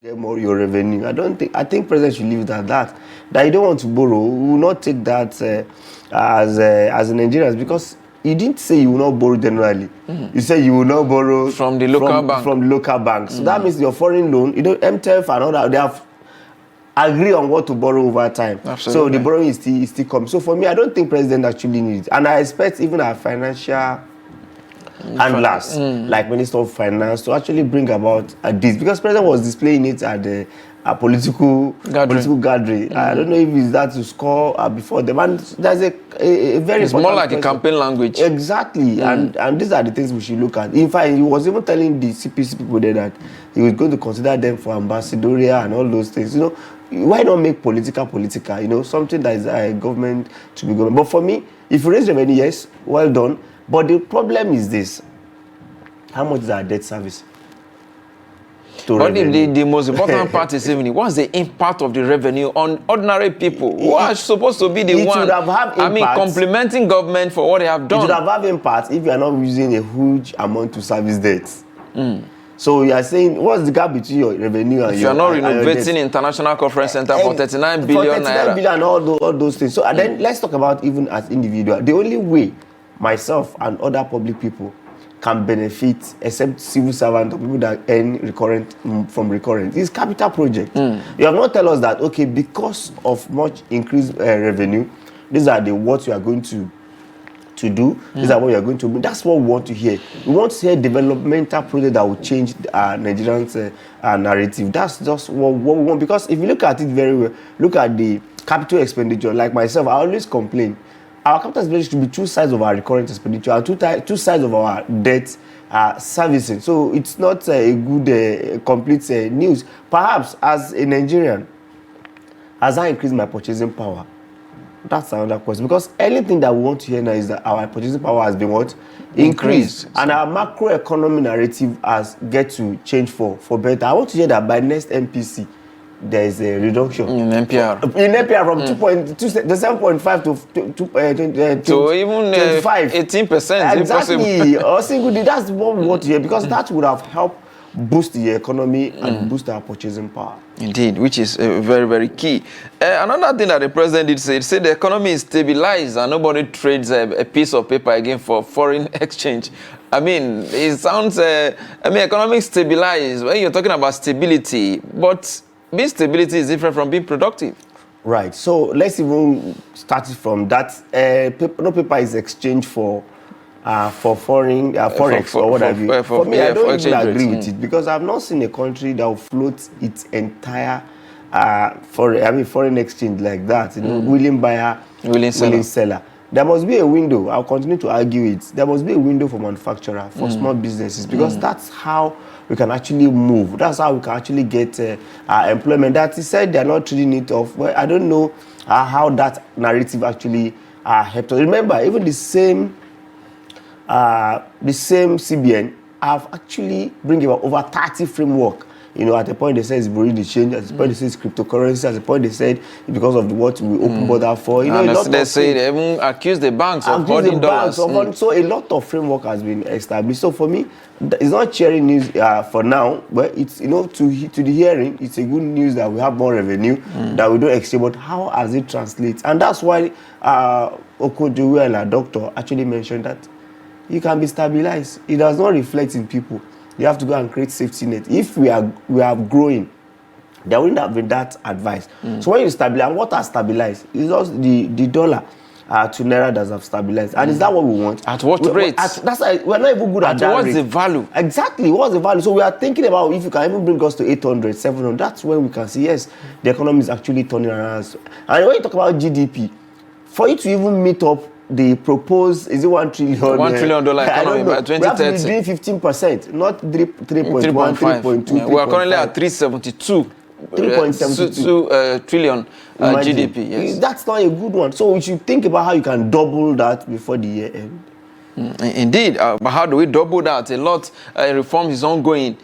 get more your revenue. I think president should leave it at that. That you don't want to borrow, we will not take that as Nigerians, because you didn't say you will not borrow generally. You said you will not borrow from the local bank. From the local bank. So that means your foreign loan, MTF and all that, they have agreed on what to borrow over time. Absolutely. So the borrowing is still coming. So for me, I don't think president actually needs it. And I expect even our financial handlers, like Minister of Finance, to actually bring about this, because president was displaying it at the political gathering. I don't know if it's that to score before them. And there's a very it's more like a campaign language. Exactly. And these are the things we should look at. In fact, he was even telling the CPC people there that he was going to consider them for ambassadorial and all those things. Why not make political? Something that is a government to be government. But for me, if you raise revenue, yes, well done. But the problem is this: how much is our debt service? But the most important part is even what's the impact of the revenue on ordinary people who are supposed to be the one, complementing government for what they have done. It would have impact if you are not using a huge amount to service debts. So you are saying, what's the gap between your revenue and if you are not renovating International Conference Center for 39 billion naira. 39 billion and all those things. So then let's talk about even as individual. The only way myself and other public people can benefit, except civil servants or people that earn from recurrent, is capital project. You have not tell us that, okay, because of much increased revenue, these are what you are going to do. These are what you are going to do. That's what we want to hear. We want to hear developmental project that will change Nigerians' narrative. That's just what we want. Because if you look at it very well, look at the capital expenditure. Like myself, I always complain. Our capital expenditure should be two sides of our recurrent expenditure and two sides of our debt servicing. So it's not a good complete news. Perhaps as a Nigerian, as I increase my purchasing power, that's another question. Because anything that we want to hear now is that our purchasing power has been what? Increased. And our macroeconomic narrative has get to change for better. I want to hear that by next MPC, there is a reduction in NPR. From 7.5 to even 25. 18%. Exactly. Or single day. That's what we want to hear, because that would have helped boost the economy and boost our purchasing power. Indeed, which is very, very key. Another thing that the president did say, the economy is stabilized and nobody trades a piece of paper again for foreign exchange. I mean, it sounds, economic stabilized, when you're talking about stability, but being stability is different from being productive. Right. So let's even start from that. No paper is exchanged for foreign forex or what have you. For me, I don't even agree with it, because I've not seen a country that will float its entire foreign exchange like that. Willing buyer, willing seller. There must be a window. I'll continue to argue it. There must be a window for manufacturer, for small businesses, because that's how we can actually move. That's how we can actually get employment. That is said, they're not treating it off. Well, I don't know how that narrative actually helped us. Remember, even the same CBN have actually bring about over 30 framework. At the point they said it's Burundi change, at the point they said it's cryptocurrency, at the point they said because of what we open border for. They say they even accuse the banks of holding dollars. So a lot of framework has been established. So for me, it's not cheering news for now, but it's to the hearing, it's a good news that we have more revenue, that we don't exchange. But how has it translated? And that's why Okojowe, doctor, actually mentioned that you can be stabilized. It does not reflect in people. You have to go and create safety net. If we are growing, there wouldn't have been that advice. So when you stabilize, and what has stabilized is just the dollar to naira that have stabilized. And is that what we want? At what rate? We're not even good at that what's rate. the value? Exactly. What's the value? So we are thinking about if you can even bring us to 800, 700. That's when we can see, yes, the economy is actually turning around. And when you talk about GDP, for it to even meet up the proposed, is it $1 trillion? $1 trillion economy by 2030. We have to be doing 15%, not 3.1, 3.2. Yeah, we are currently at 372. 3.72 trillion GDP. Yes. That's not a good one. So we should think about how you can double that before the year end. Indeed, but how do we double that? A lot reform is ongoing.